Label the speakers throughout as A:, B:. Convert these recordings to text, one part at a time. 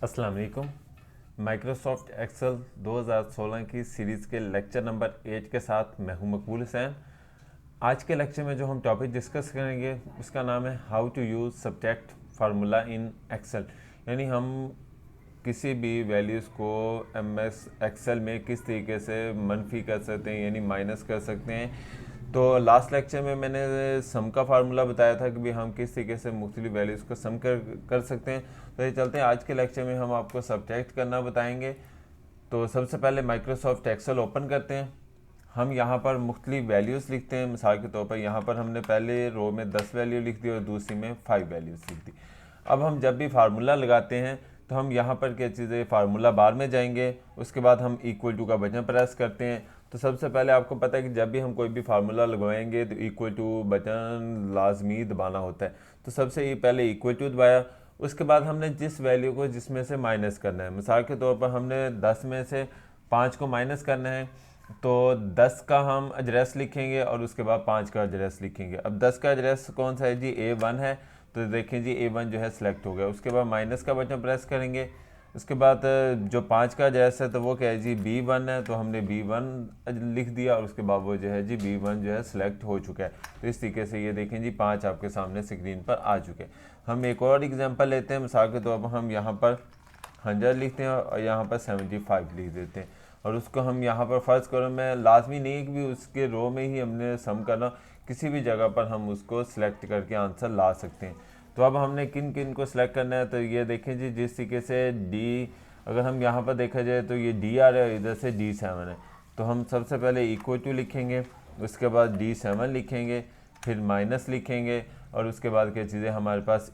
A: अस्सलाम वालेकुम। Microsoft Excel 2016 की सीरीज़ के लेक्चर नंबर 8 के साथ मैं हूं मकबूल हुसैन। आज के लेक्चर में जो हम टॉपिक डिस्कस करेंगे उसका नाम है how to use subtract formula in Excel. यानी हम किसी भी वैल्यूज़ को एमएस एक्सेल में किस तरीके से मनफी कर सकते हैं यानी माइनस कर सकते हैं। तो लास्ट लेक्चर में मैंने सम का फार्मूला बताया था कि भी हम किस तरीके से मुख्तलिफ वैल्यूज़ को सम कर सकते हैं। तो ये चलते हैं, आज के लेक्चर में हम आपको सब्ट्रैक्ट करना बताएंगे। तो सबसे पहले माइक्रोसॉफ्ट एक्सेल ओपन करते हैं। हम यहाँ पर मुख्तलिफ वैल्यूज़ लिखते हैं। मिसाल के तौर पर यहाँ पर हमने पहले रो में 10 वैल्यू लिख दी और दूसरी में 5 वैल्यूज़ लिख दी। अब हम जब भी फार्मूला लगाते हैं तो हम यहाँ पर क्या चीज़ है, फार्मूला बार में जाएंगे, उसके बाद हम इक्वल टू का बटन प्रेस करते हैं। तो सबसे पहले आपको पता है कि जब भी हम कोई भी फार्मूला लगवाएंगे तो इक्वल टू बटन लाजमी दबाना होता है। तो सबसे पहले इक्वल टू दबाया, उसके बाद हमने जिस वैल्यू को जिसमें से माइनस करना है, मिसाल के तौर पर हमने 10 में से 5 को माइनस करना है, तो 10 का हम एड्रेस लिखेंगे और उसके बाद 5 का एड्रेस लिखेंगे। अब 10 का एड्रेस कौन सा है जी, A1 है, तो देखें जी A1 जो है सिलेक्ट हो गया। उसके बाद माइनस का बटन प्रेस करेंगे, उसके बाद जो 5 का एड्रेस है तो वो क्या है जी B1 है, तो हमने B1 लिख दिया और उसके बाद वो जो है जी B1 जो है सिलेक्ट हो चुका है। तो इस तरीके से ये देखें जी 5 आपके सामने स्क्रीन पर आ चुके हैं। हम एक और एग्जांपल लेते हैं। मिसाल के तौर पर हम यहाँ पर 100 लिखते हैं और यहाँ पर 75 लिख देते हैं और उसको हम यहाँ पर फ़र्ज़ करो, मैं लाजमी नहीं है कि भी उसके रो में ही हमने सम करना, किसी भी जगह पर हम उसको सिलेक्ट करके आंसर ला सकते हैं। तो अब हमने किन किन को सिलेक्ट करना है, तो ये देखें जी जिस तरीके से डी, अगर हम यहाँ पर देखा जाए तो ये डी आ रहा है, इधर से D7 है। तो हम सबसे पहले इक्वल टू लिखेंगे, उसके बाद D7 लिखेंगे, फिर माइनस लिखेंगे और उसके बाद क्या चीज़ें हमारे पास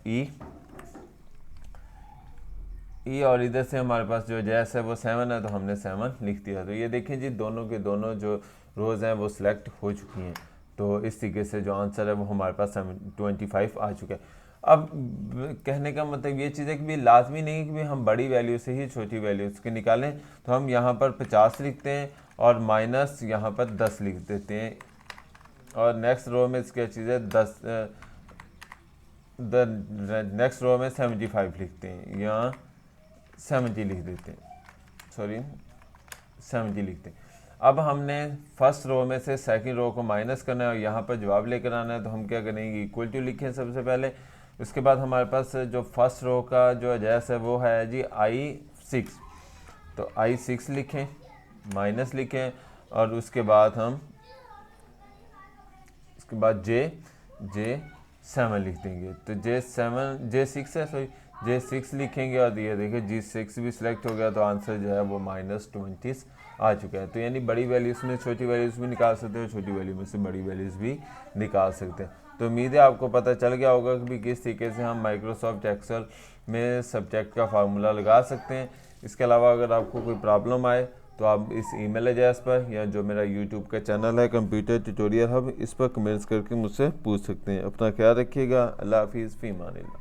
A: ई और इधर से हमारे पास जो जैस है वो 7 है, तो हमने 7 लिख दिया। तो ये देखें जी दोनों के दोनों जो रोज़ हैं वो सिलेक्ट हो चुकी हैं। तो इस तरीके से जो आंसर है वो हमारे पास 25 आ चुका है। अब कहने का मतलब ये चीज़ है कि भी लाजमी नहीं कि भी हम बड़ी वैल्यू से ही छोटी वैल्यूज़ के निकालें। तो हम यहाँ पर 50 लिखते हैं और माइनस यहाँ पर 10 लिख देते हैं और नेक्स्ट रो में इसकी चीज़ है 10, नेक्स्ट रो में 75 लिखते हैं, यहाँ 70 लिख देते हैं, 70 लिखते हैं। अब हमने फर्स्ट रो में से सेकंड रो को माइनस करना है और यहाँ पर जवाब लेकर आना है। तो हम क्या करेंगे, इक्वल टू लिखें सबसे पहले। उसके बाद हमारे पास जो फर्स्ट रो का जो एड्रेस है वो है जी I6, तो I6 लिखें, माइनस लिखें और उसके बाद J7 लिख देंगे। तो J6 है, सॉरी J6 लिखेंगे और ये देखिए J6 भी सिलेक्ट हो गया। तो आंसर जो है वो -20 आ चुका है। तो यानी बड़ी वैल्यूज़ में छोटी वैल्यूज़ भी निकाल सकते हैं और छोटी वैल्यू में से बड़ी वैल्यूज़ भी निकाल सकते हैं। तो उम्मीद है आपको पता चल गया होगा कि किस तरीके से हम माइक्रोसॉफ्ट एक्सेल में सब्जेक्ट का फार्मूला लगा सकते हैं। इसके अलावा अगर आपको कोई प्रॉब्लम आए तो आप इस ईमेल एड्रेस पर या जो मेरा यूट्यूब का चैनल है कंप्यूटर ट्यूटोरियल हब, इस पर कमेंट्स करके मुझसे पूछ सकते हैं। अपना ख्याल रखिएगा। अल्लाह हाफिज़, फ़ी अमान अल्लाह।